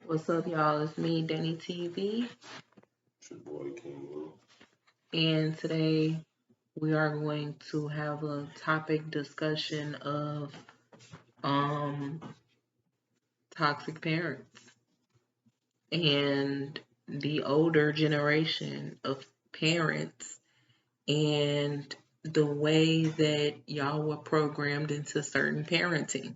What's up, y'all? It's me, Danny TV, It's your boy King Will. and today we are going to have a topic discussion of um toxic parents and the older generation of parents and the way that y'all were programmed into certain parenting.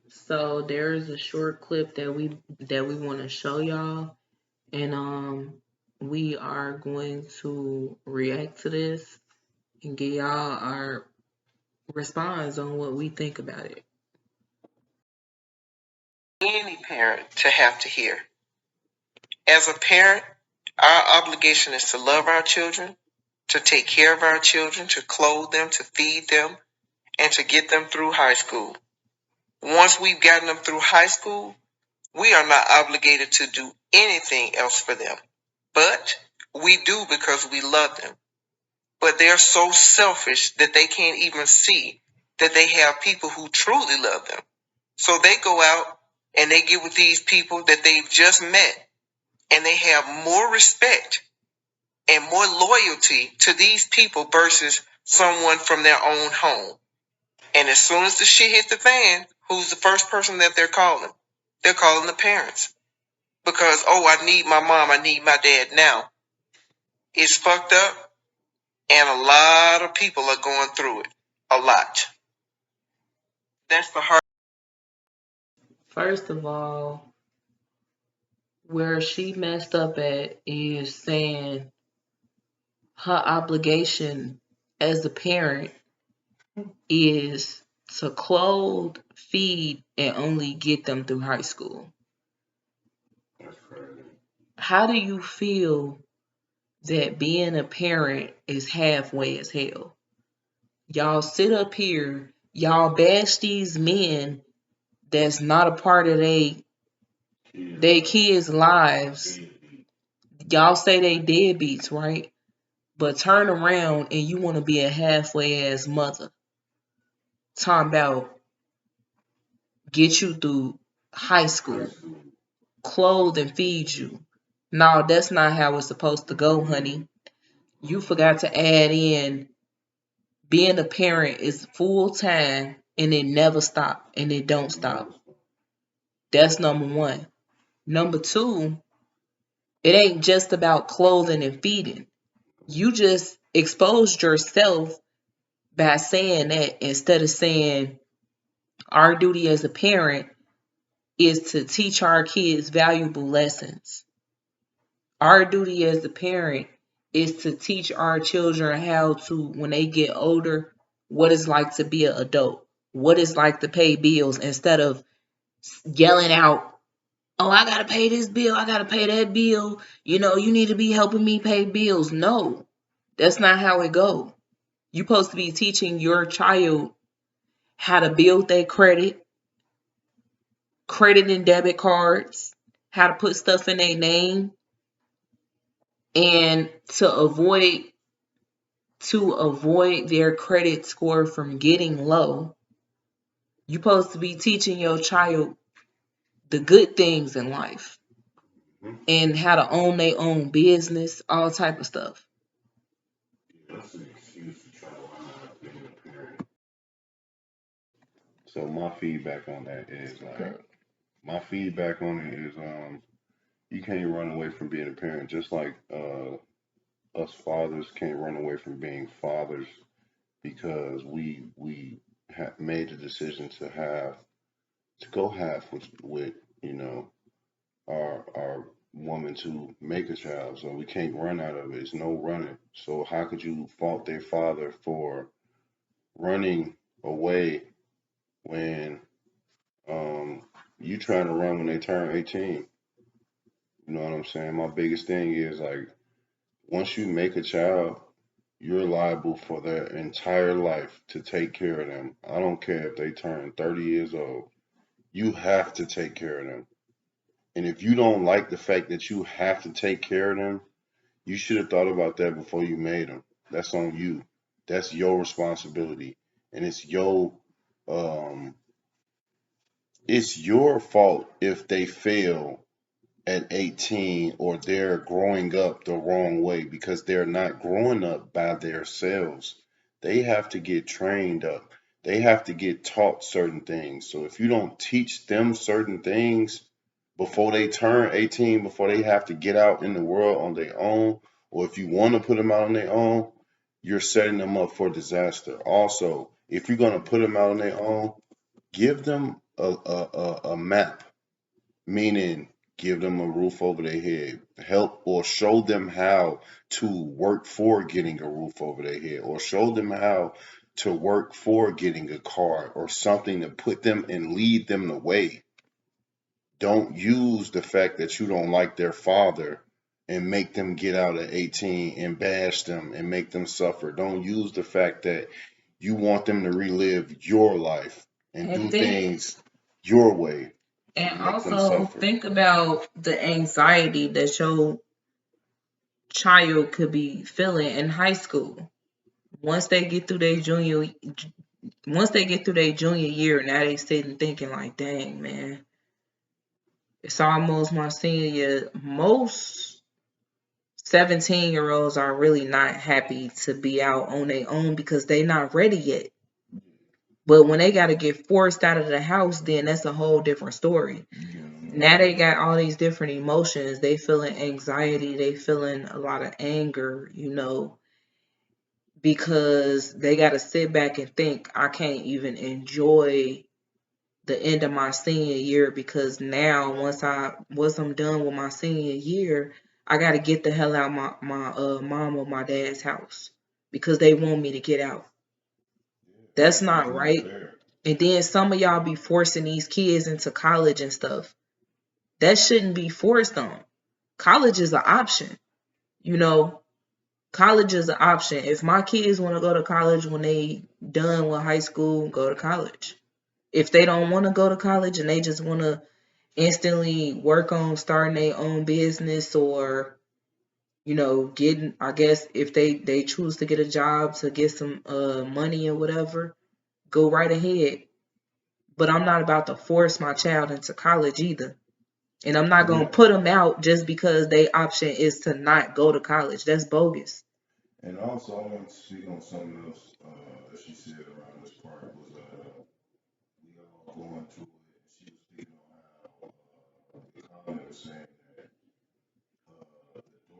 So there's a short clip that we want to show y'all, and we are going to react to this and give y'all our response on what we think about it. Any parent to have to hear. As a parent, our obligation is to love our children, to take care of our children, to clothe them, to feed them, and to get them through high school. Once we've gotten them through high school, we are not obligated to do anything else for them. But we do because we love them. But they're so selfish that they can't even see that they have people who truly love them. So they go out and they get with these people that they've just met, and they have more respect and more loyalty to these people versus someone from their own home. And as soon as the shit hit the fan, who's the first person that they're calling? They're calling the parents. Because, oh, I need my mom, I need my dad now. It's fucked up, and a lot of people are going through it. A lot. That's the hard. First of all, where she messed up at is saying her obligation as a parent is to clothe, feed, and only get them through high school. That's crazy. How do you feel that being a parent is halfway as hell? Y'all sit up here, y'all bash these men that's not a part of they kids' lives. Y'all say they deadbeats, right? But turn around and you want to be a halfway ass mother. Talking about get you through high school, clothe and feed you. No, that's not how it's supposed to go, honey. You forgot to add in being a parent is full time and it never stop and it don't stop. That's number one. Number two, it ain't just about clothing and feeding. You just exposed yourself by saying that instead of saying our duty as a parent is to teach our kids valuable lessons. Our duty as a parent is to teach our children how to, when they get older, what it's like to be an adult, what it's like to pay bills instead of yelling out, oh, I got to pay this bill, I got to pay that bill. You know, you need to be helping me pay bills. No, that's not how it goes. You're supposed to be teaching your child how to build their credit and debit cards, how to put stuff in their name, and to avoid their credit score from getting low. You're supposed to be teaching your child the good things in life and how to own their own business, all type of stuff. That's an excuse to try to run out of being a parent. So my feedback on that is my feedback on it is you can't run away from being a parent, just like us fathers can't run away from being fathers because we made the decision to go half with you know our woman to make a child, so we can't run out of it. It's no running. So how could you fault their father for running away when um you trying to run when they turn 18? You know what I'm saying? My biggest thing is like once you make a child, you're liable for their entire life to take care of them. I don't care if they turn 30 years old. You have to take care of them. And if you don't like the fact that you have to take care of them, you should have thought about that before you made them. That's on you. That's your responsibility. And it's your um It's your fault if they fail at 18 or they're growing up the wrong way because they're not growing up by themselves. They have to get trained up. They have to get taught certain things. So if you don't teach them certain things before they turn 18, before they have to get out in the world on their own, or if you want to put them out on their own, you're setting them up for disaster. Also, if you're going to put them out on their own, give them a map, meaning give them a roof over their head, help or show them how to work for getting a roof over their head, or show them how to work for getting a car or something to put them and lead them the way. Don't use the fact that you don't like their father and make them get out at 18 and bash them and make them suffer. Don't use the fact that you want them to relive your life and do things your way And and make them also suffer. think about the anxiety that your child could be feeling in high school. Once they get through their junior year, now they sitting thinking like, dang man, it's almost my senior year. Most 17-year-olds are really not happy to be out on their own because they not ready yet. But when they got to get forced out of the house, then that's a whole different story. Now they got all these different emotions. They feeling anxiety. They feeling a lot of anger, because they got to sit back and think, I can't even enjoy the end of my senior year because now once I'm done with my senior year, I got to get the hell out my mom or my dad's house because they want me to get out. That's not right. And then some of y'all be forcing these kids into college and stuff. That shouldn't be forced on. College is an option. You know, college is an option. If my kids want to go to college when they done with high school, go to college. If they don't want to go to college and they just want to instantly work on starting their own business or getting, I guess if they choose to get a job to get some money or whatever, go right ahead. But I'm not about to force my child into college either. And I'm not going to put them out just because their option is to not go to college. That's bogus. And also, I want to speak on something else that she said around this part was we all going through it. She was speaking on how the comment was saying that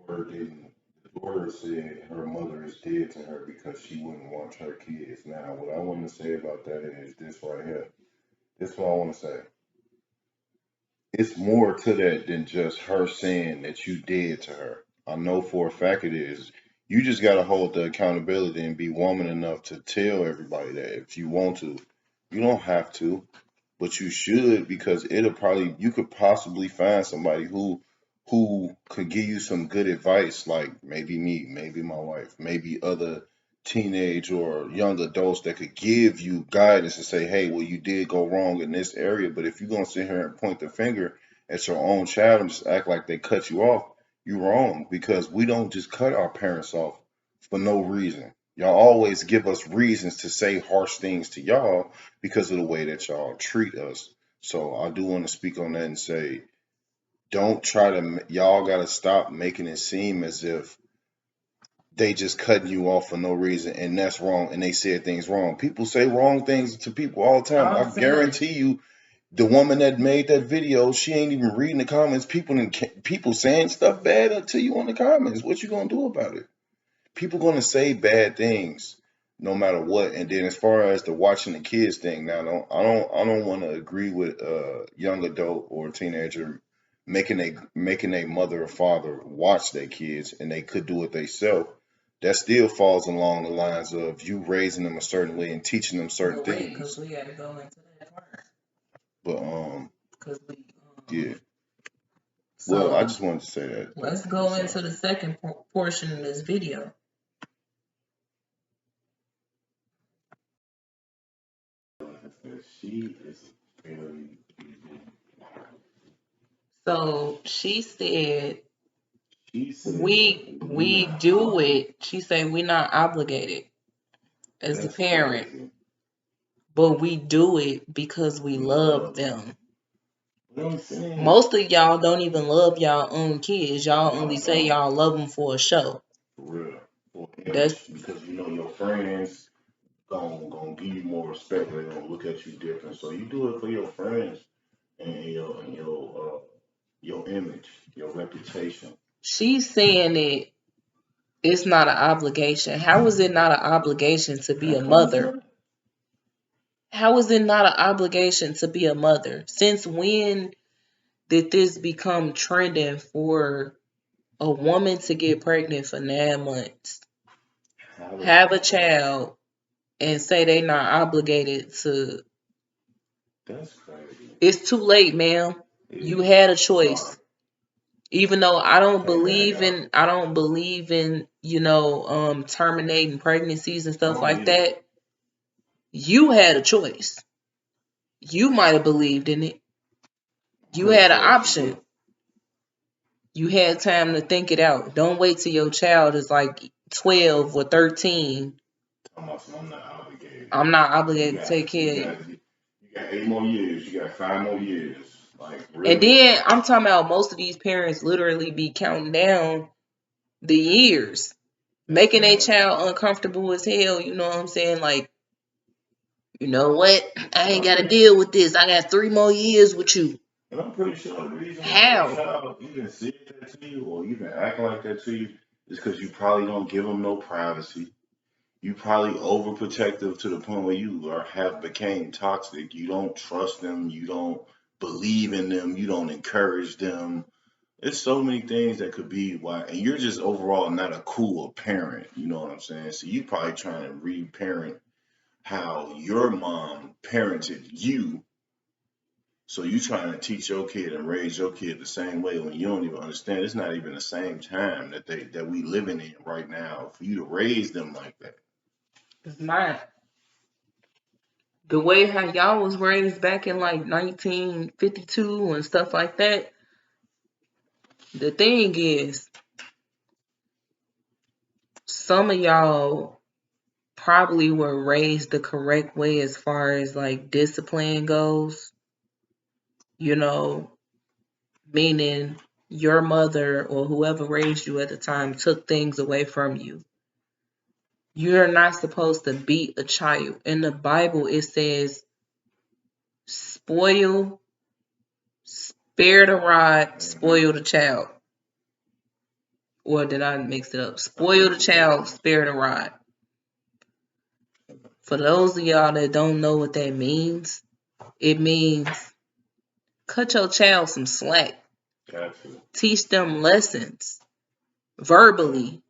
the daughter said her mother is dead to her because she wouldn't want her kids. Now, what I want to say about that is this right here. This is what I want to say. It's more to that than just her saying that you did to her. I know for a fact it is. You just got to hold the accountability and be woman enough to tell everybody that if you want to. You don't have to, but you should because it'll probably you could possibly find somebody who could give you some good advice, like maybe me, maybe my wife, maybe other teenage or young adults that could give you guidance and say, hey, well, you did go wrong in this area. But if you're gonna sit here and point the finger at your own child and just act like they cut you off, you're wrong because we don't just cut our parents off for no reason. Y'all always give us reasons to say harsh things to y'all because of the way that y'all treat us. So I do want to speak on that and say, don't try to, y'all got to stop making it seem as if they just cutting you off for no reason and that's wrong and they said things wrong. People say wrong things to people all the time. I guarantee you, the woman that made that video, she ain't even reading the comments. People saying stuff bad to you on the comments. What you gonna do about it? People gonna say bad things no matter what. And then as far as the watching the kids thing, now I don't want to agree with a young adult or a teenager making a mother or father watch their kids and they could do it themselves. That still falls along the lines of you raising them a certain way and teaching them certain things. Because we got to go into that part. But Because we. yeah. So Well, I just wanted to say that. Let's go into the second portion of this video. She is very. So she said we do it. She said we're not obligated as a parent, but we do it because we love them. You know what I'm saying? Most of y'all don't even love y'all own kids. Y'all only say y'all love them for a show. For real. For That's image, because you know your friends gonna give you more respect. They're gonna look at you different. So you do it for your friends and your image, your reputation. she's saying it. It's not an obligation. How is it not an obligation to be a mother? How is it not an obligation to be a mother? Since when did this become trending for a woman to get pregnant for 9 months, have a child, and say they not obligated to? That's crazy. It's too late, ma'am. You had a choice. Even though I don't believe in terminating pregnancies and stuff like that, you had a choice. You might have believed in it. You had an option. You had time to think it out. Don't wait till your child is like 12 or 13. I'm not obligated. I'm not obligated to take care of you. You got 8 more years. You got 5 more years. Like really. And then I'm talking about most of these parents literally be counting down the years, making their child uncomfortable as hell. You know what I'm saying? Like, you know what? I ain't got to deal with this. I got 3 more years with you. And I'm pretty sure the reason why How? your child even said that to you or even acting like that to you is because you probably don't give them no privacy. You probably overprotective to the point where you have became toxic. You don't trust them. You don't believe in them. You don't encourage them. There's so many things that could be why, and you're just overall not a cool parent. You know what I'm saying? So you probably trying to reparent how your mom parented you. So you trying to teach your kid and raise your kid the same way when you don't even understand. It's not even the same time that we living in right now for you to raise them like that. It's not. The way how y'all was raised back in like 1952 and stuff like that. The thing is, some of y'all probably were raised the correct way as far as like discipline goes. You know, meaning your mother or whoever raised you at the time took things away from you. You're not supposed to beat a child. In the Bible, it says, spare the rod, spoil the child. Or did I mix it up? Spoil the child, spare the rod. For those of y'all that don't know what that means, it means cut your child some slack. Teach them lessons verbally.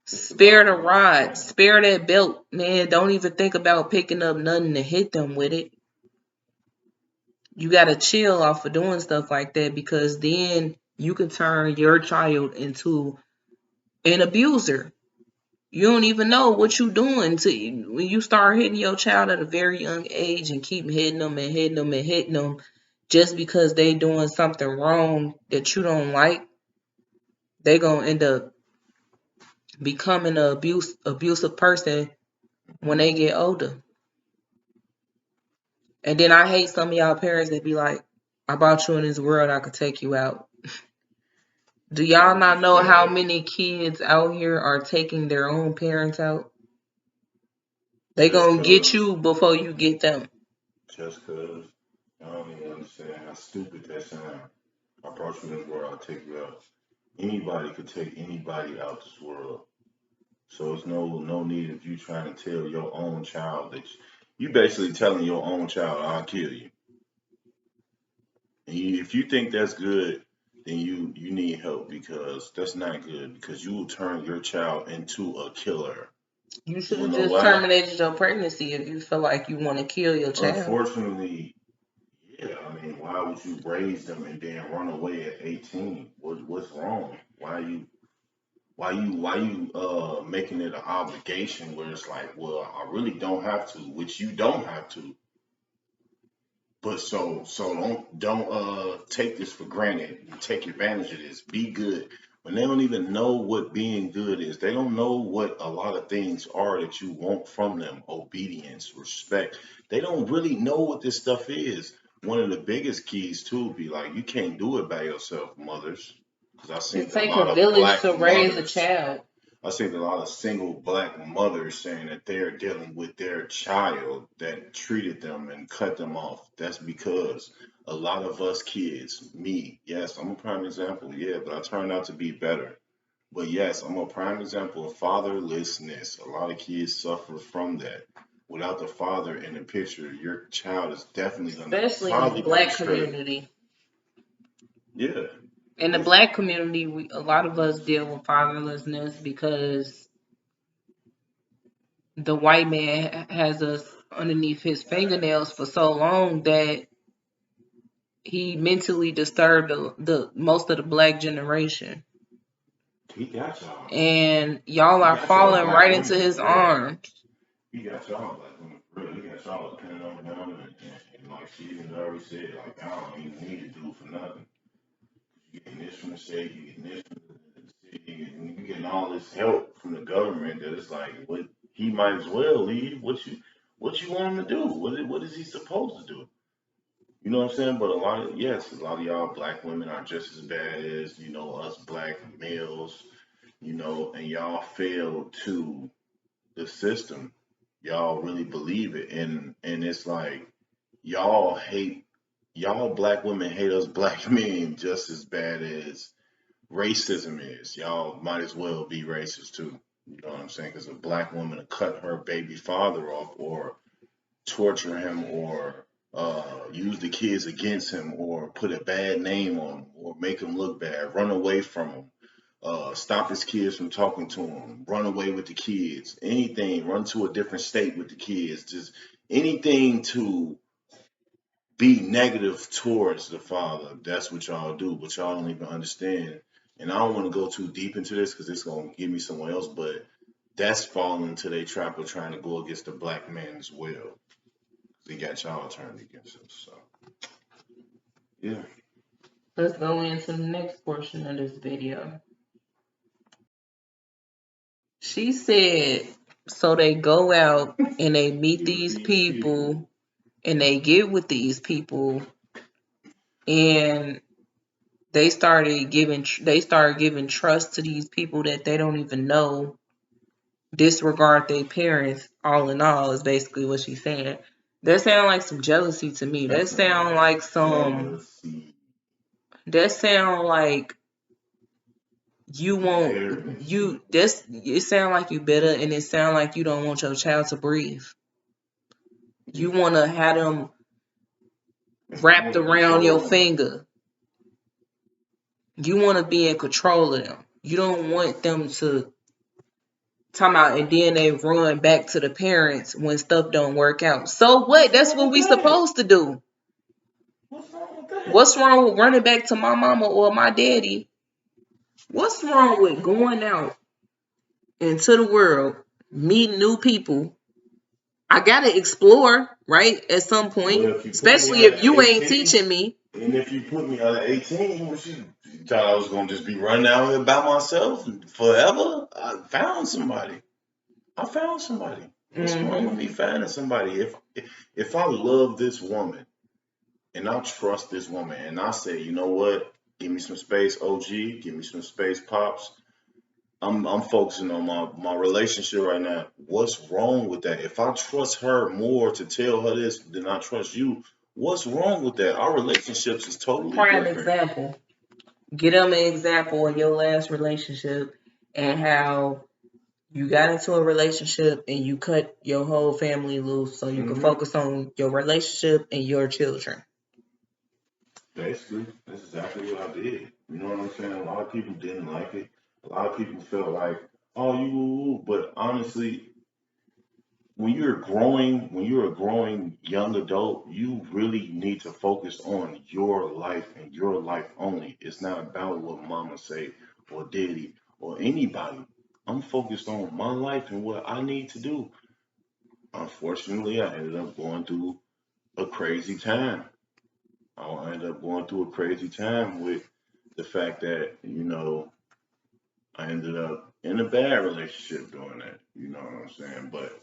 Spare the rod. Spare that belt, man. Don't even think about picking up nothing to hit them with it. You got to chill off of doing stuff like that because then you can turn your child into an abuser. You don't even know what you're doing when you start hitting your child at a very young age and keep hitting them and hitting them and hitting them just because they doing something wrong that you don't like. They gonna end up becoming an abusive person when they get older. And then I hate some of y'all parents that be like, I brought you in this world, I could take you out. Do y'all not know how many kids out here are taking their own parents out? They gonna get you before you get them. Just cause I don't even understand how stupid that sounds. I brought you in this world, I'll take you out. Anybody could take anybody out this world. So it's no need of you trying to tell your own child that you basically telling your own child, I'll kill you. And if you think that's good, then you need help because that's not good because you will turn your child into a killer. You should have just terminated your pregnancy if you feel like you want to kill your child. Unfortunately, yeah. I mean, why would you raise them and then run away at 18? What's wrong? Why you making it an obligation where it's like, well, I really don't have to, which you don't have to. But so don't take this for granted. Take advantage of this. Be good. when they don't even know what being good is. They don't know what a lot of things are that you want from them: obedience, respect. They don't really know what this stuff is. One of the biggest keys too be like, you can't do it by yourself, mothers. Because I It seen a take lot a of village black to raise a mothers. child. I seen a lot of single black mothers saying that they're dealing with their child that treated them and cut them off. That's because a lot of us kids, me, yes, I'm a prime example, yeah, but I turned out to be better. But yes, I'm a prime example of fatherlessness. A lot of kids suffer from that. Without the father in the picture, your child is definitely going to Especially in the probably go black astray. community. Yeah. In the It's, black community, a lot of us deal with fatherlessness because the white man has us underneath his fingernails for so long that he mentally disturbed the most of the black generation. he got y'all. And y'all He are got y'all falling black right into women his for real. arms. He got y'all black women for real. He got y'all depending on him, and like she even already said, like, I don't even need to do for nothing. You getting this from the state, you getting this from the city, you getting all this help from the government that it's like, what he might as well leave. What you want him to do? What is he supposed to do? You know what I'm saying? But a lot of y'all black women are just as bad as, us black males, and y'all fail to the system. Y'all really believe it. And it's like y'all black women hate us black men just as bad as racism is. Y'all might as well be racist too. You know what I'm saying? Because a black woman to cut her baby father off, or torture him, or use the kids against him, or put a bad name on him, or make him look bad, run away from him, stop his kids from talking to him, run away with the kids, anything, run to a different state with the kids, just anything to be negative towards the father. That's what y'all do, but y'all don't even understand. And I don't want to go too deep into this because it's gonna give me someone else, but that's falling into their trap of trying to go against the black man as well. They got y'all turned against us. So yeah. Let's go into the next portion of this video. She said, so they go out and they meet these people and they get with these people and they started giving trust to these people that they don't even know, disregard their parents, all in all, is basically what she's saying. That sound like some jealousy to me. That sound like you want you this it sound like you better, and it sound like you don't want your child to breathe. You want to have them wrapped around your finger. You want to be in control of them. You don't want them to time out and then they run back to the parents when stuff don't work out. So what? That's what we supposed to do. What's wrong with running back to my mama or my daddy? What's wrong with going out into the world, meeting new people? I gotta explore, right? At some point, especially if you ain't teaching me. And if you put me at 18, what you thought I was gonna just be running out here by myself forever? I found somebody. What's wrong with me finding somebody? If I love this woman and I trust this woman and I say, you know what, give me some space, OG, give me some space, pops. I'm focusing on my relationship right now. What's wrong with that? If I trust her more to tell her this than I trust you, what's wrong with that? Our relationships is totally Prime different. example. Get them an example of your last relationship and how you got into a relationship and you cut your whole family loose so you can focus on your relationship and your children. Basically, that's exactly what I did. You know what I'm saying? A lot of people didn't like it. A lot of people felt like, oh, you woo, but honestly, when you're a growing young adult, you really need to focus on your life and your life only. It's not about what mama say or daddy or anybody. I'm focused on my life and what I need to do. Unfortunately, I ended up going through a crazy time. I ended up going through a crazy time with the fact that, I ended up in a bad relationship doing that. You know what I'm saying? But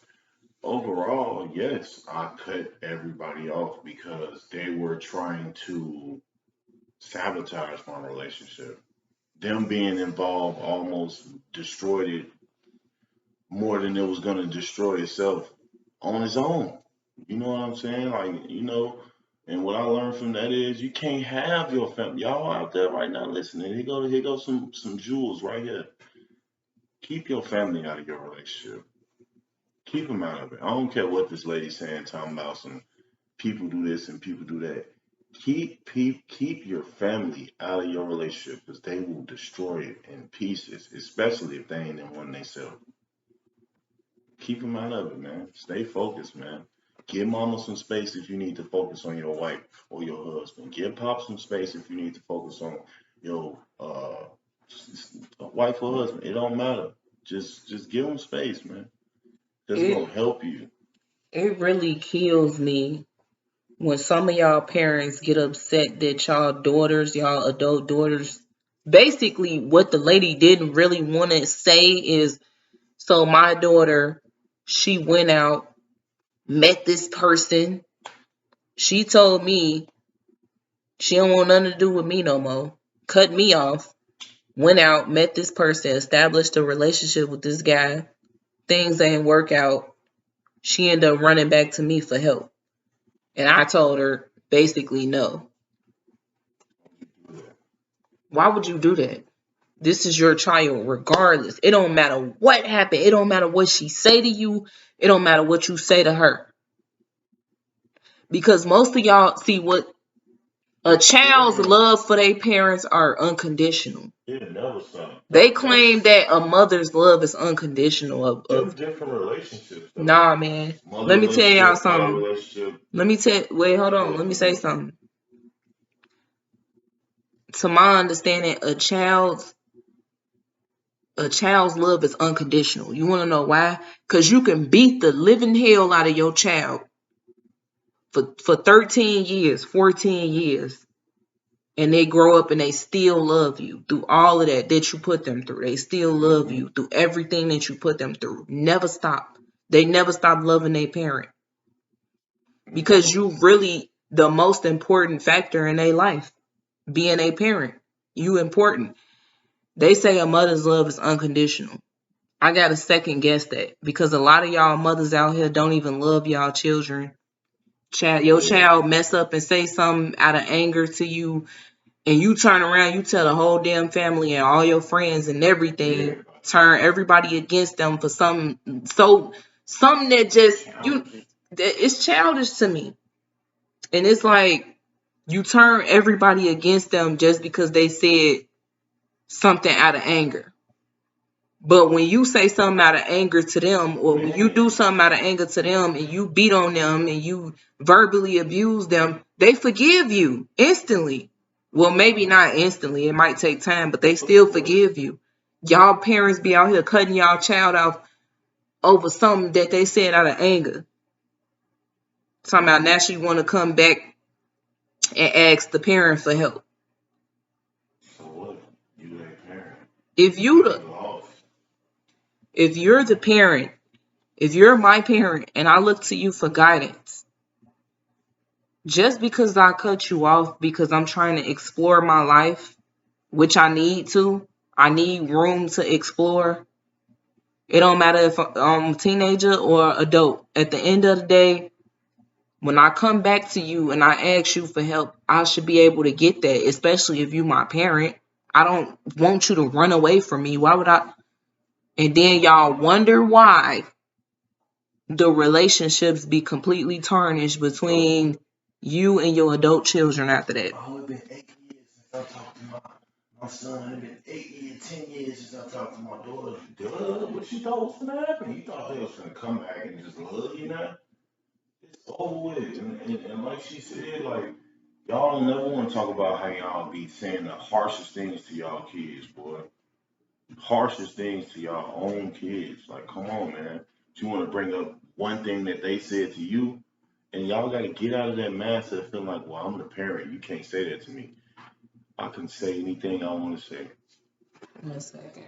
overall, yes, I cut everybody off because they were trying to sabotage my relationship. Them being involved almost destroyed it more than it was going to destroy itself on its own. You know what I'm saying? Like, and what I learned from that is you can't have your family. Y'all out there right now listening. Here goes some jewels right here. Keep your family out of your relationship. Keep them out of it. I don't care what this lady's saying, talking about some people do this and people do that. Keep your family out of your relationship because they will destroy it in pieces, especially if they ain't in one themselves. Keep them out of it, man. Stay focused, man. Give mama some space if you need to focus on your wife or your husband. Give pop some space if you need to focus on your wife or husband. It don't matter. Just give them space, man. That's gonna It help you. it really kills me when some of y'all parents get upset that y'all adult daughters, basically what the lady didn't really want to say is, so my daughter, she went out, met this person. She told me she don't want nothing to do with me no more. Cut me off. Went out, met this person, established a relationship with this guy. Things ain't work out. She ended up running back to me for help. And I told her basically no. Why would you do that? This is your child regardless. It don't matter what happened. It don't matter what she say to you. It don't matter what you say to her. Because most of y'all see what a child's love for their parents are unconditional. Yeah, never stop. They claim that a mother's love is unconditional. Of different relationships, though. Nah, man. Mother Let me tell y'all relationship, father something. relationship. Wait, hold on. Let me say something. To my understanding, a child's love is unconditional. You want to know why? Because you can beat the living hell out of your child for 13 years, 14 years, and they grow up and they still love you through all of that you put them through. They still love you through everything that you put them through. Never stop. They never stop loving their parent because you really the most important factor in their life. Being a parent, you important. They say a mother's love is unconditional. I gotta second guess that because a lot of y'all mothers out here don't even love y'all children. Your child mess up and say something out of anger to you, and you turn around, you tell the whole damn family and all your friends and everything, turn everybody against them for something that just that it's childish to me. And it's like you turn everybody against them just because they said something out of anger. But when you say something out of anger to them, or when you do something out of anger to them and you beat on them and you verbally abuse them, they forgive you instantly. Well, maybe not instantly. It might take time, but they still forgive you. Y'all parents be out here cutting y'all child off over something that they said out of anger. Talking about now she want to come back and ask the parent for help. So what? You ain't parent. If you're the parent, if you're my parent and I look to you for guidance, just because I cut you off because I'm trying to explore my life, which I need room to explore. It don't matter if I'm a teenager or adult. At the end of the day, when I come back to you and I ask you for help, I should be able to get that, especially if you my parent. I don't want you to run away from me. Why would I? And then y'all wonder why the relationships be completely tarnished between you and your adult children after that. Oh, it's been 8 years since I talked to my son. It's been 8 years, 10 years since I talked to my daughter. Duh, what you thought was gonna happen? You thought they was gonna come back and just love you now? It's over with. And like she said, like y'all don't never want to talk about how y'all be saying the harshest things to y'all kids, boy. Harshest things to y'all own kids. Like, come on, man. You want to bring up one thing that they said to you, and y'all got to get out of that mindset of feeling like, well, I'm the parent. You can't say that to me. I can say anything I want to say. 1 second.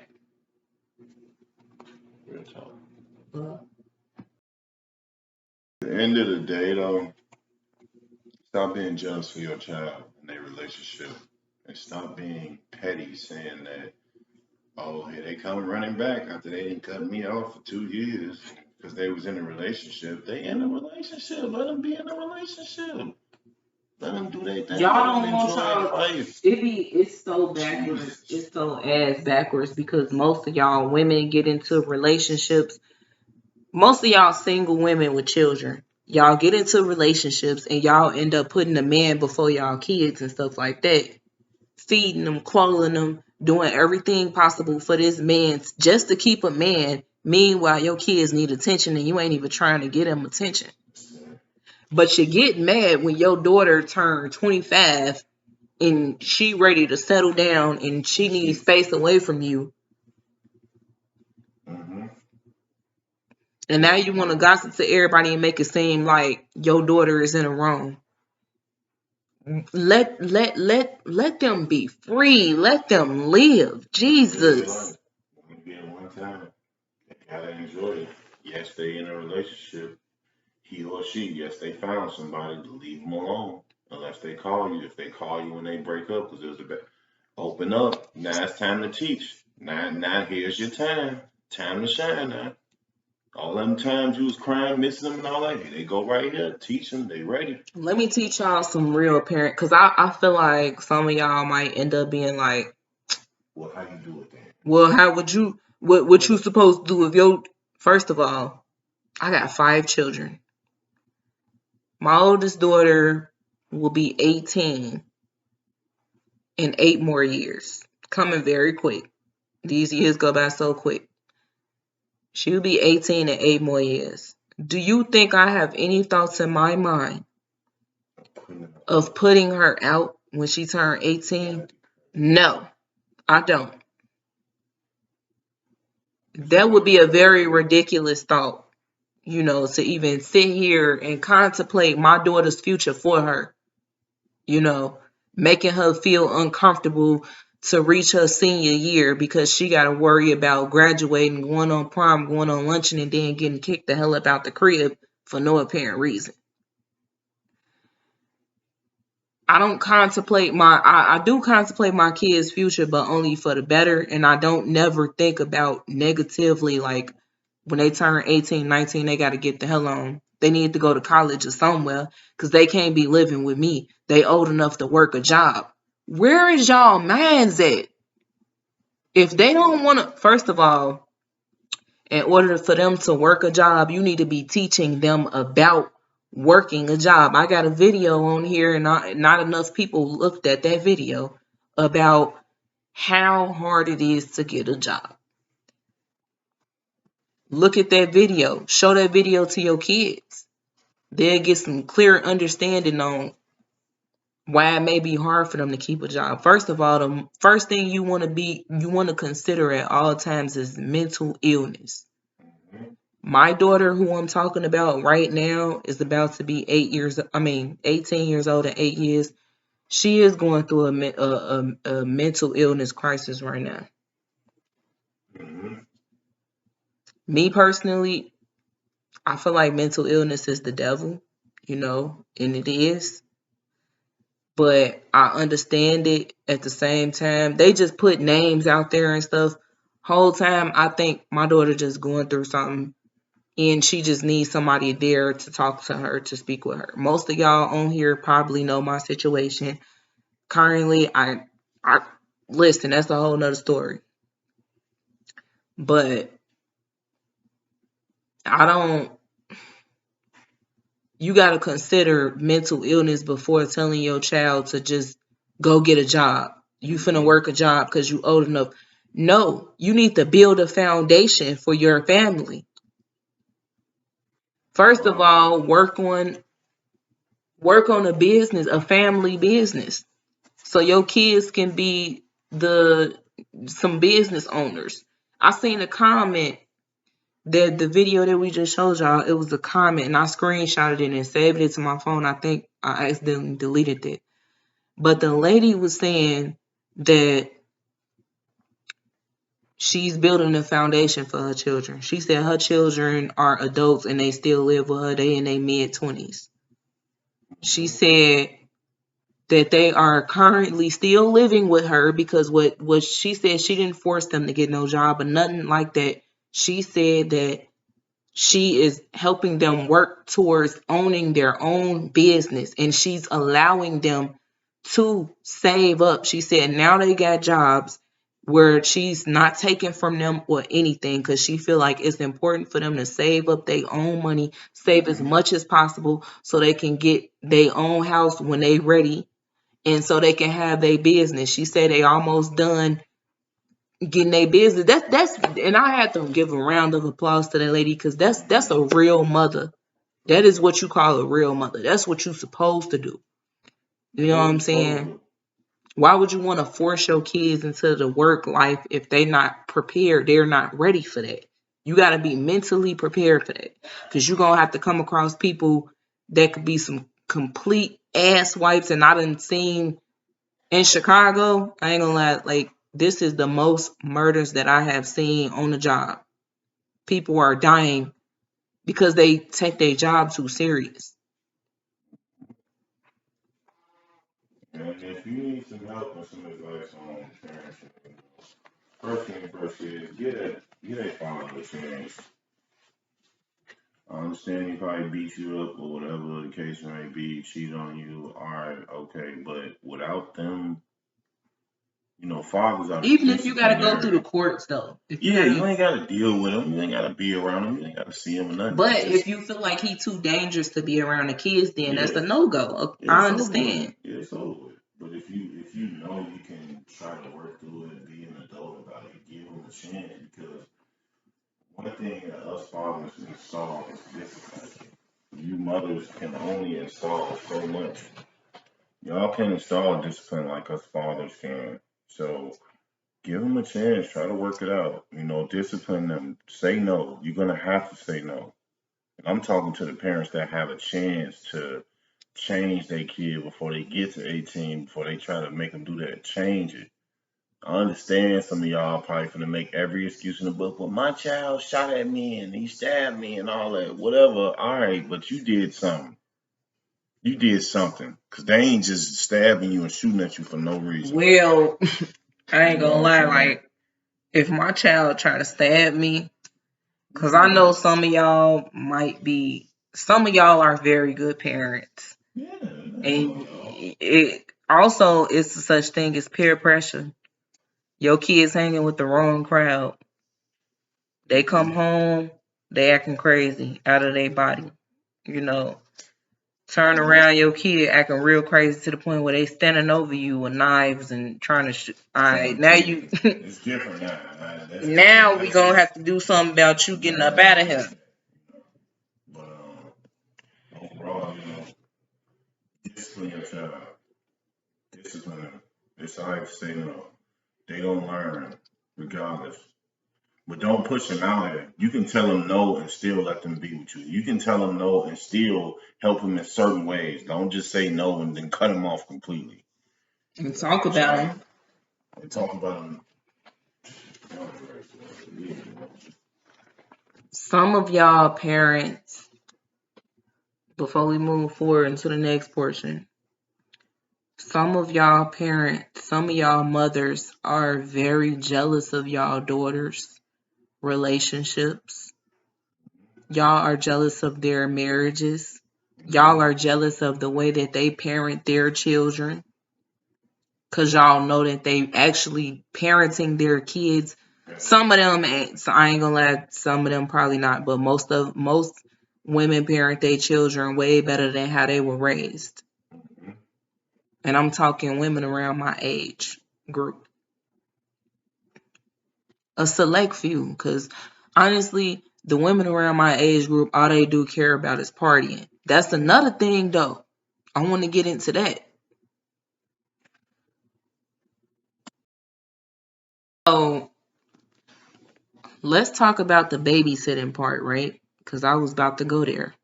Real talk. Uh, At the end of the day, though, stop being jealous for your child and their relationship, and stop being petty, saying that, oh, here they come running back after they didn't cut me off for 2 years because they was in a relationship. They in a relationship. Let them be in a relationship. Let them do their thing. Let y'all them don't want enjoy y'all. life. It's so backwards. Jesus. It's so ass backwards because most of y'all women get into relationships. Most of y'all single women with children. Y'all get into relationships and y'all end up putting a man before y'all kids and stuff like that. Feeding them, clothing them, doing everything possible for this man just to keep a man. Meanwhile, your kids need attention and you ain't even trying to get them attention. But you get mad when your daughter turned 25 and she ready to settle down and she needs space away from you. Mm-hmm. And now you want to gossip to everybody and make it seem like your daughter is in the wrong. Let them be free. Let them live. Jesus. Only being one time. They gotta enjoy it. Yes, they in a relationship. He or she, yes, they found somebody to leave them alone. Unless they call you. If they call you when they break up, because there's a bad. Open up. Now it's time to teach. Now here's your time. Time to shine now. All them times you was crying, missing them and all that, here they go right here. Teach them. They ready. Let me teach y'all some real parent, because I feel like some of y'all might end up being like, Well, how you do it then? well, how would you, what you supposed to do if your, first of all, I got 5 children. My oldest daughter will be 18 in 8 more years. Coming very quick. These years go by so quick. She'll be 18 in 8 more years. Do you think I have any thoughts in my mind of putting her out when she turned 18? No, I don't. That would be a very ridiculous thought, to even sit here and contemplate my daughter's future for her, making her feel uncomfortable to reach her senior year because she got to worry about graduating, going on prom, going on luncheon, and then getting kicked the hell up out the crib for no apparent reason. I don't contemplate I do contemplate my kids' future, but only for the better. And I don't never think about negatively, like when they turn 18, 19, they got to get the hell on. They need to go to college or somewhere because they can't be living with me. They old enough to work a job. Where is y'all minds at? If they don't want to, first of all, in order for them to work a job, you need to be teaching them about working a job. I got a video on here, and not enough people looked at that video about how hard it is to get a job. Look at that video. Show that video to your kids. They'll get some clear understanding on why it may be hard for them to keep a job. First of all, the first thing you want to consider at all times is mental illness. My daughter, who I'm talking about right now, is about to be 18 years old in 8 years. She is going through a mental illness crisis right now. Mm-hmm. Me personally, I feel like mental illness is the devil, and it is. But I understand it at the same time. They just put names out there and stuff. Whole time, I think my daughter just going through something and she just needs somebody there to talk to her, to speak with her. Most of y'all on here probably know my situation. Currently, I listen, that's a whole nother story. But you got to consider mental illness before telling your child to just go get a job. You finna work a job because you old enough. No, you need to build a foundation for your family. First of all, work on a business, a family business, so your kids can be some business owners. I seen a comment that the video that we just showed y'all, it was a comment and I screenshotted it and saved it to my phone. I think I accidentally deleted it. But the lady was saying that she's building a foundation for her children. She said her children are adults and they still live with her. They in their mid-20s. She said that they are currently still living with her because what she said, she didn't force them to get no job or nothing like that. She said that she is helping them work towards owning their own business and she's allowing them to save up. She said now they got jobs where she's not taking from them or anything because she feel like it's important for them to save up their own money, save as much as possible so they can get their own house when they ready and so they can have their business. She said they almost done getting their business. That's and I had to give a round of applause to that lady because that's a real mother. That is what you call a real mother. That's what you're supposed to do. You know what I'm saying? Why would you want to force your kids into the work life if they're not prepared? They're not ready for that. You got to be mentally prepared for that because you're going to have to come across people that could be some complete ass wipes. And I done seen in Chicago, I ain't gonna lie, like this is the most murders that I have seen on the job. People are dying because they take their job too serious. And if you need some help or some advice on parenting, first thing first is get a father a chance. I understand he probably beat you up or whatever the case may be, cheat on you, alright, okay, but without them, fathers are the Even if you gotta go through the disciplinary. courts though. Yeah, you ain't gotta deal with him, you ain't gotta be around him, you ain't gotta see him or nothing. But if you feel like he too dangerous to be around the kids, then that's a Yeah, no-go. it's I over with. understand. It's over with. But if you know you can try to work through it and be an adult about it, give him a chance because one thing that us fathers install is discipline. You mothers can only install so much. Y'all can't install discipline like us fathers can. So give them a chance. Try to work it out. Discipline them. Say no. You're gonna have to say no. And I'm talking to the parents that have a chance to change their kid before they get to 18, before they try to make them do that. Change it. I understand some of y'all probably gonna make every excuse in the book. Well, my child shot at me and he stabbed me and all that. Whatever. All right, but you did something. You did something. Because they ain't just stabbing you and shooting at you for no reason. Well, I ain't You know gonna what lie, I'm saying? like if my child try to stab me, because I know some of y'all are very good parents. Yeah, And it also is such thing as peer pressure. Your kids hanging with the wrong crowd. They come home, they acting crazy out of their body. You know, turn around your kid acting real crazy to the point where they standing over you with knives and trying to shoot. All right, now you. it's different now. Now we gonna have to do something about you getting up out of here. But overall, discipline your child. Discipline them. It's all right to say no. They don't learn, regardless. But don't push them out here. You can tell them no and still let them be with you. You can tell them no and still help them in certain ways. Don't just say no and then cut them off completely. And talk about them. And talk about them. Some of y'all parents, before we move forward into the next portion, some of y'all parents, some of y'all mothers are very jealous of y'all daughters' relationships. Y'all are jealous of their marriages. Y'all are jealous of the way that they parent their children. Cause y'all know that they actually parenting their kids. Some of them ain't, so I ain't gonna lie, some of them probably not, but most women parent their children way better than how they were raised. And I'm talking women around my age group. A select few, because honestly, the women around my age group, all they do care about is partying. That's another thing though. I want to get into that. So let's talk about the babysitting part, right? Because I was about to go there.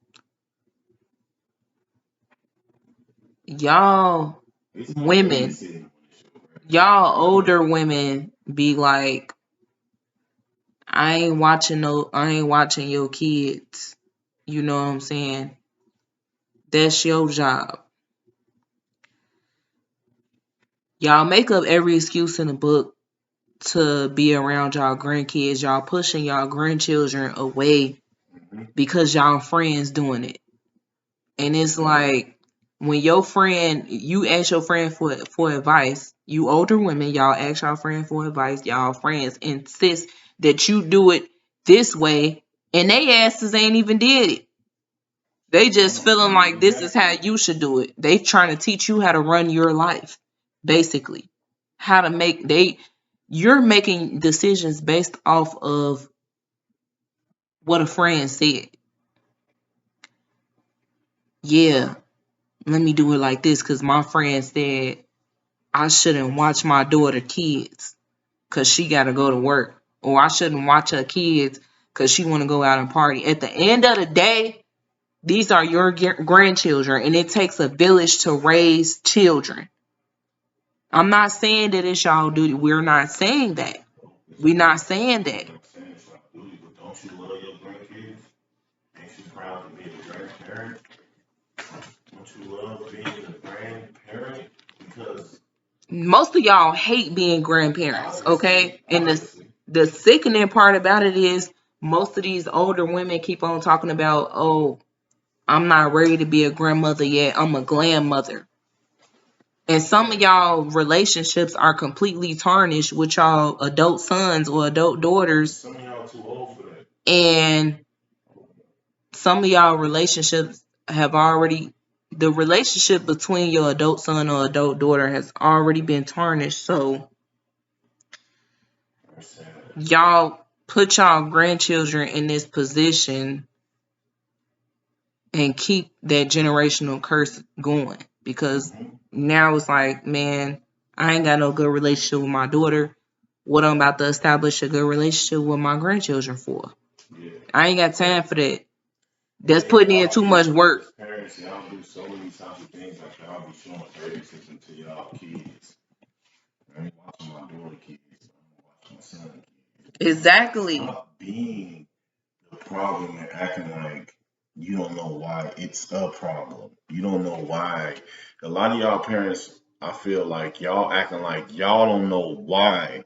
Y'all women, y'all older women be like, I ain't watching your kids. You know what I'm saying? That's your job. Y'all make up every excuse in the book to be around y'all grandkids. Y'all pushing y'all grandchildren away because y'all friends doing it. And it's like when you ask your friend for advice, you older women, y'all ask y'all friend for advice, y'all friends insist that you do it this way, and they asses ain't even did it. They just feeling like this is how you should do it. They trying to teach you how to run your life, basically. How to make you're making decisions based off of what a friend said. Yeah, let me do it like this because my friend said I shouldn't watch my daughter kids because she got to go to work. Or I shouldn't watch her kids because she want to go out and party. At the end of the day, these are your grandchildren, and it takes a village to raise children. I'm not saying that it's y'all duty. We're not saying that. We're not saying that. Don't you love your grandkids? Ain't you proud to be a grandparent? Don't you love being a grandparent? Because Most of y'all hate being grandparents, okay? And the sickening part about it is most of these older women keep on talking about, oh, I'm not ready to be a grandmother yet. I'm a grandmother. And some of y'all relationships are completely tarnished with y'all adult sons or adult daughters. some of y'all too old for that. And some of y'all relationships the relationship between your adult son or adult daughter has already been tarnished. So y'all put y'all grandchildren in this position and keep that generational curse going, because now it's like, man, I ain't got no good relationship with my daughter. What I'm about to establish a good relationship with my grandchildren for? I ain't got time for that. That's putting in too much work. Parents, y'all do so many types of things like y'all be showing favoritism to y'all kids. I ain't watching my daughter kids. I'm watching my son kids. Exactly. Stop being the problem and acting like you don't know why it's a problem. You don't know why. A lot of y'all parents, I feel like y'all acting like y'all don't know why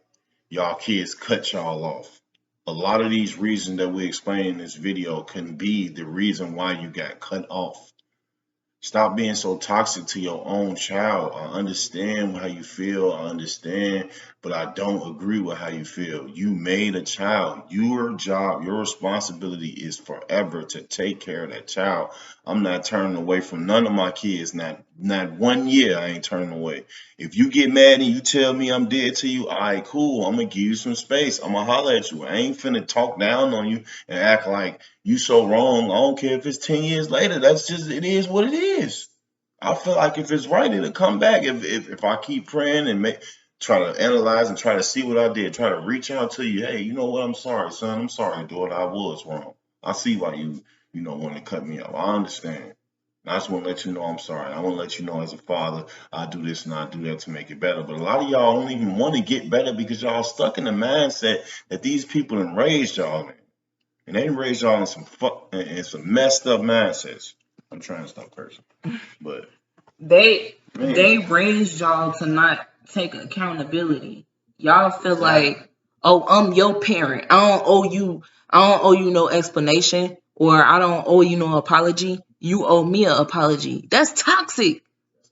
y'all kids cut y'all off. A lot of these reasons that we explain in this video can be the reason why you got cut off. Stop being so toxic to your own child. I understand how you feel. I understand, but I don't agree with how you feel. You made a child. Your job, your responsibility is forever to take care of that child. I'm not turning away from none of my kids. Not 1 year I ain't turning away. If you get mad and you tell me I'm dead to you, all right, cool. I'm gonna give you some space. I'm gonna holler at you. I ain't finna talk down on you and act like you so wrong. I don't care if it's 10 years later. That's just, it is what it is. I feel like if it's right, it'll come back. If I keep praying and try to analyze and try to see what I did, try to reach out to you. Hey, you know what? I'm sorry, son. I'm sorry, daughter. I was wrong. I see why you know, want to cut me off. I understand. I just want to let you know I'm sorry. I want to let you know as a father, I do this and I do that to make it better. But a lot of y'all don't even want to get better because y'all stuck in the mindset that these people enraged y'all in. And they raised y'all in some messed up mindsets. I'm trying to stop cursing, but They raised y'all to not take accountability. Y'all feel like, oh, I'm your parent. I don't owe you no explanation, or I don't owe you no apology. You owe me an apology. That's toxic.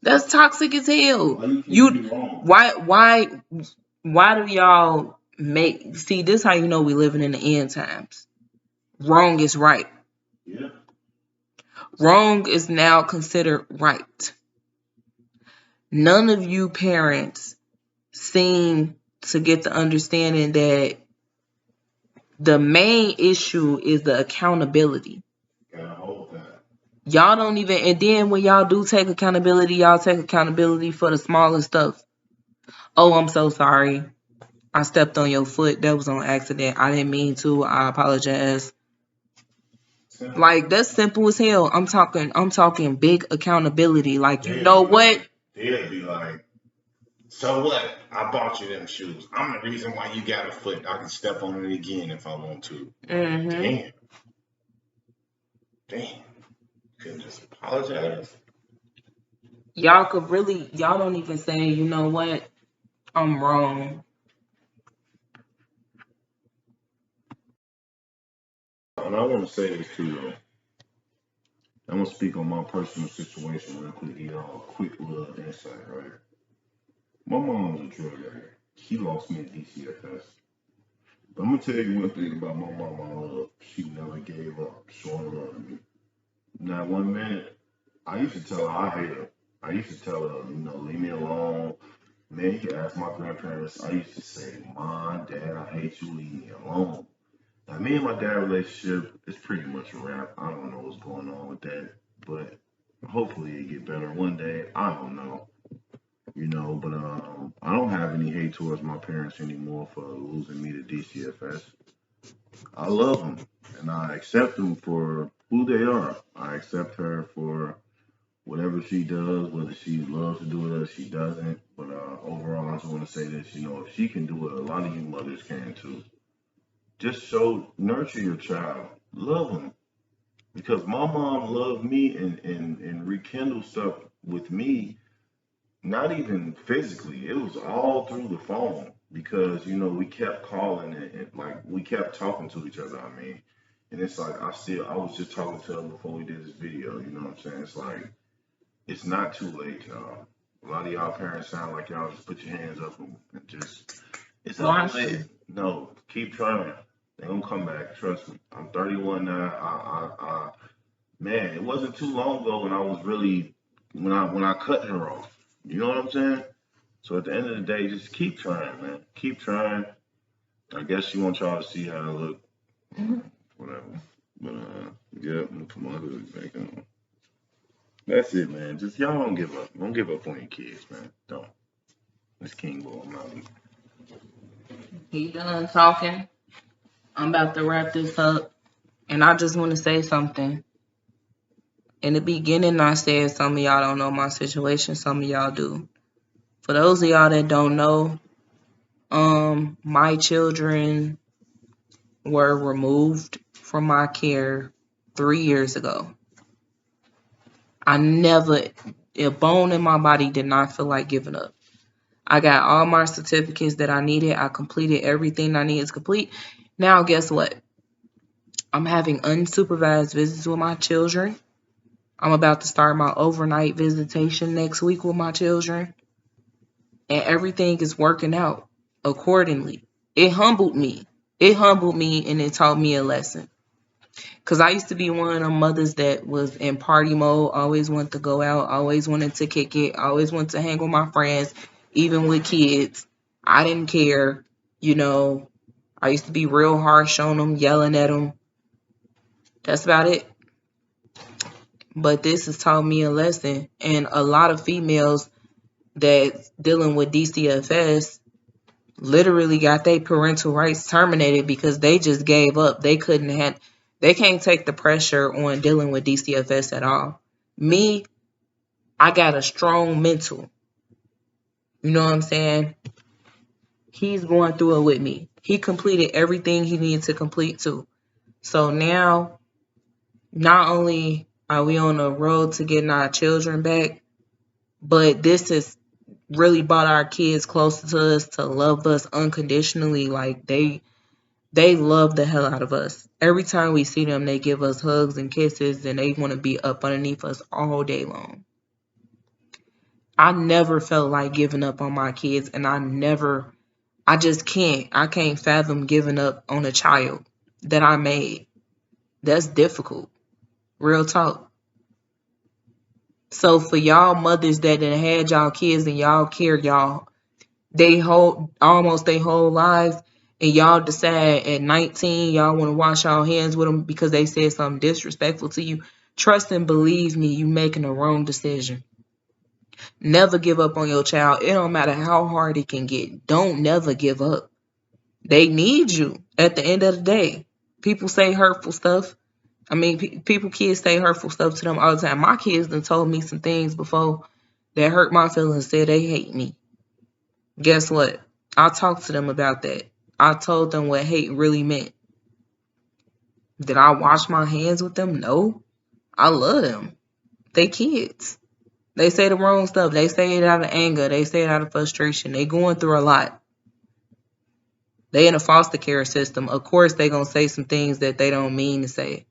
That's toxic as hell. Why do y'all see this? How you know we living in the end times? Wrong is right. Yeah. Wrong is now considered right. None of you parents seem to get the understanding that the main issue is the accountability. Y'all don't even, and then when y'all do take accountability, y'all take accountability for the smallest stuff. Oh, I'm so sorry. I stepped on your foot. That was on accident. I didn't mean to. I apologize. Like, that's simple as hell. I'm talking big accountability. Like, you know what? They'll be like, So what? I bought you them shoes. I'm the reason why you got a foot. I can step on it again if I want to. Mm-hmm. Damn. Damn. Couldn't just apologize. Y'all could really, y'all don't even say, you know what, I'm wrong. And I want to say this too, though. I'm gonna speak on my personal situation real quick. Quick little insight, right? My mom was a drug addict. She lost me at DCFS. But I'm gonna tell you one thing about my mom I love. She never gave up showing love to me. Now, one minute, I used to tell her I hate her. I used to tell her, leave me alone. Man, you can ask my grandparents. I used to say, Mom, Dad, I hate you, leave me alone. Now, me and my dad relationship is pretty much a wrap. I don't know what's going on with that, but hopefully it get better one day. I don't know, but I don't have any hate towards my parents anymore for losing me to DCFS. I love them and I accept them for who they are. I accept her for whatever she does, whether she loves to do it or she doesn't. But overall, I just want to say this: if she can do it, a lot of you mothers can too. Just nurture your child, love them. Because my mom loved me and rekindled stuff with me, not even physically. It was all through the phone because, we kept calling and like we kept talking to each other. I mean, and it's like I was just talking to her before we did this video. You know what I'm saying? It's like, it's not too late, y'all. A lot of y'all parents sound like y'all just put your hands up and just, it's all lit. No, keep trying. They gonna come back. Trust me. I'm 31 now. Man, it wasn't too long ago when I was really when I cut her off. You know what I'm saying? So at the end of the day, just keep trying, man. Keep trying. I guess she wants y'all to see how I look. Whatever. But yeah, I'm gonna put my hood back on. That's it, man. Just y'all don't give up. Don't give up on your kids, man. Don't. It's King Bull. I'm out. He done talking. I'm about to wrap this up. And I just want to say something. In the beginning, I said some of y'all don't know my situation. Some of y'all do. For those of y'all that don't know, my children were removed from my care 3 years ago. I never, a bone in my body did not feel like giving up. I got all my certificates that I needed. I completed everything I needed to complete. Now, guess what? I'm having unsupervised visits with my children. I'm about to start my overnight visitation next week with my children. And everything is working out accordingly. It humbled me. It humbled me and it taught me a lesson. Because I used to be one of them mothers that was in party mode, always wanted to go out, always wanted to kick it, always wanted to hang with my friends, even with kids. I didn't care. I used to be real harsh on them, yelling at them. That's about it. But this has taught me a lesson. And a lot of females that's dealing with DCFS literally got their parental rights terminated because they just gave up. They can't take the pressure on dealing with DCFS at all. Me, I got a strong mental. You know what I'm saying? He's going through it with me. He completed everything he needed to complete too. So now, not only are we on the road to getting our children back, but this has really brought our kids closer to us, to love us unconditionally. Like they love the hell out of us. Every time we see them, they give us hugs and kisses and they want to be up underneath us all day long. I never felt like giving up on my kids, and I just can't. I can't fathom giving up on a child that I made. That's difficult. Real talk. So for y'all mothers that done had y'all kids and y'all care y'all almost their whole lives, and y'all decide at 19 y'all want to wash y'all hands with them because they said something disrespectful to you, trust and believe me, you making the wrong decision. Never give up on your child. It don't matter how hard it can get. Don't never give up. They need you at the end of the day. People say hurtful stuff. I mean, kids say hurtful stuff to them all the time. My kids done told me some things before that hurt my feelings, said they hate me. Guess what? I talked to them about that. I told them what hate really meant. Did I wash my hands with them? No. I love them. They kids. They say the wrong stuff. They say it out of anger. They say it out of frustration. They going through a lot. They in a foster care system. Of course they gonna say some things that they don't mean to say.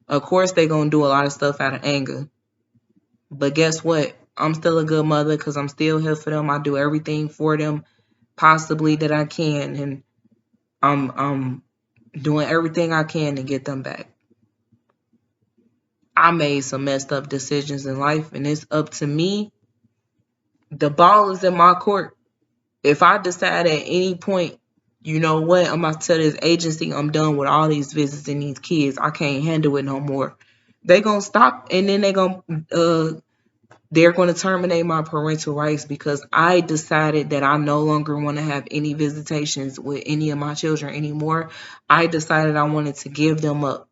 Of course they gonna do a lot of stuff out of anger. But guess what? I'm still a good mother because I'm still here for them. I do everything for them possibly that I can, and I'm doing everything I can to get them back. I made some messed up decisions in life, and it's up to me. The ball is in my court. If I decide at any point, you know what, I'm about to tell this agency I'm done with all these visits and these kids. I can't handle it no more. They gonna stop, and then they're gonna terminate my parental rights because I decided that I no longer want to have any visitations with any of my children anymore. I decided I wanted to give them up.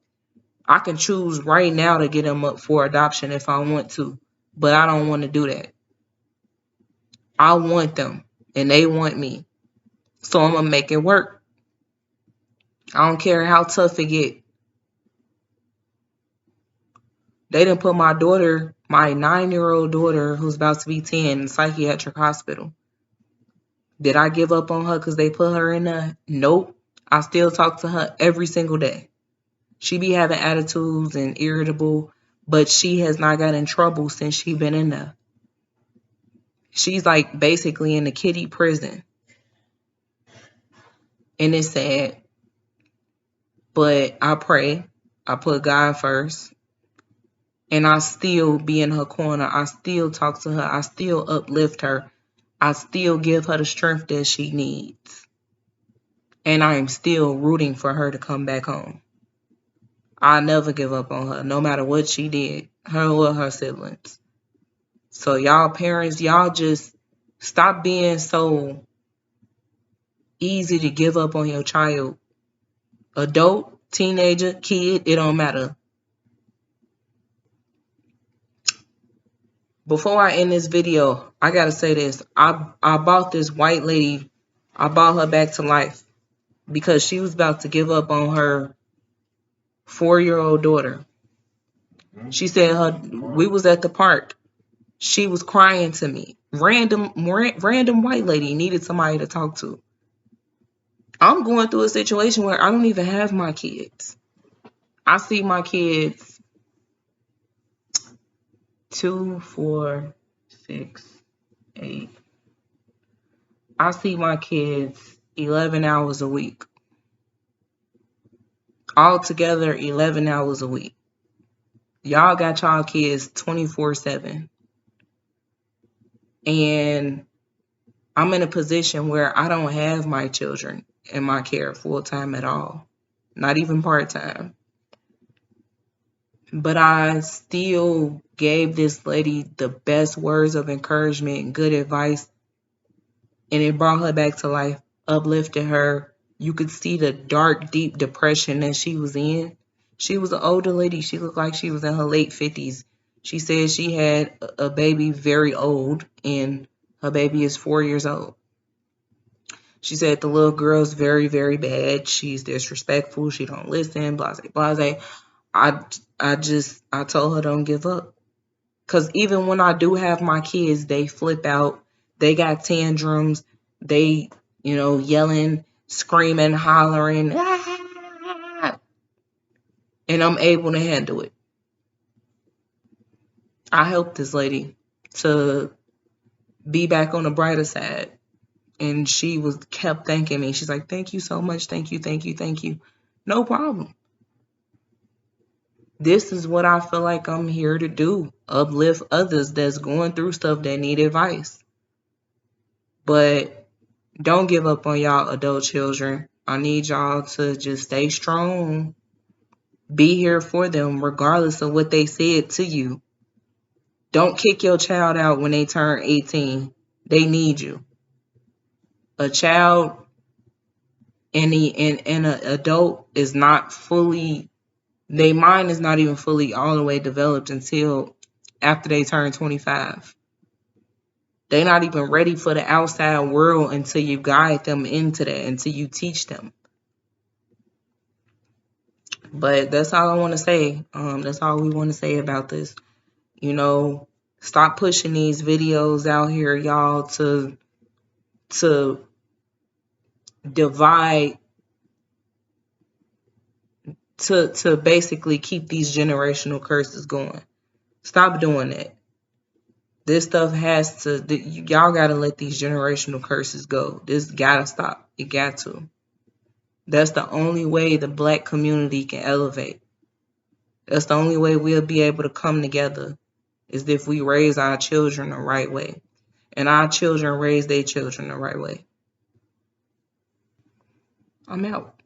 I can choose right now to get them up for adoption if I want to, but I don't want to do that. I want them, and they want me. So I'm going to make it work. I don't care how tough it get. They done put my daughter, my 9-year-old daughter, who's about to be 10, in psychiatric hospital. Did I give up on her because they put her in there? Nope. I still talk to her every single day. She be having attitudes and irritable, but she has not got in trouble since she been in there. She's like basically in the kiddie prison. And it's sad. But I pray. I put God first. And I still be in her corner. I still talk to her. I still uplift her. I still give her the strength that she needs. And I am still rooting for her to come back home. I never give up on her, no matter what she did, her or her siblings. So y'all parents, y'all just stop being so easy to give up on your child. Adult, teenager, kid, it don't matter. Before I end this video, I gotta say this. I bought this white lady, I bought her back to life because she was about to give up on her 4-year-old daughter. She said we was at the park. She was crying to me. Random white lady needed somebody to talk to. I'm going through a situation where I don't even have my kids. I see my kids 2, 4, 6, 8. I see my kids 11 hours a week. Altogether, 11 hours a week. Y'all got y'all kids 24/7. And I'm in a position where I don't have my children in my care full time at all. Not even part time. But I still gave this lady the best words of encouragement, good advice, and it brought her back to life, uplifted her. You could see the dark, deep depression that she was in. She was an older lady. She looked like she was in her late 50s. She said she had a baby very old, and her baby is 4 years old. She said the little girl's very, very bad. She's disrespectful. She don't listen, blase, blase. I told her don't give up. Because even when I do have my kids, they flip out. They got tantrums. They, yelling, screaming, hollering. And I'm able to handle it. I helped this lady to be back on the brighter side. And she kept thanking me. She's like, thank you so much. Thank you, thank you, thank you. No problem. This is what I feel like I'm here to do. Uplift others that's going through stuff that need advice. But don't give up on y'all adult children. I need y'all to just stay strong. Be here for them regardless of what they said to you. Don't kick your child out when they turn 18. They need you. A child and an adult is not fully, their mind is not even fully all the way developed until after they turn 25. They're not even ready for the outside world until you guide them into that, until you teach them. But that's all I want to say. That's all we want to say about this. You know, stop pushing these videos out here, y'all, to divide, to basically keep these generational curses going. Stop doing that. This stuff has to, y'all gotta let these generational curses go. This gotta stop. It got to. That's the only way the black community can elevate. That's the only way we'll be able to come together, is if we raise our children the right way. And our children raise their children the right way. I'm out.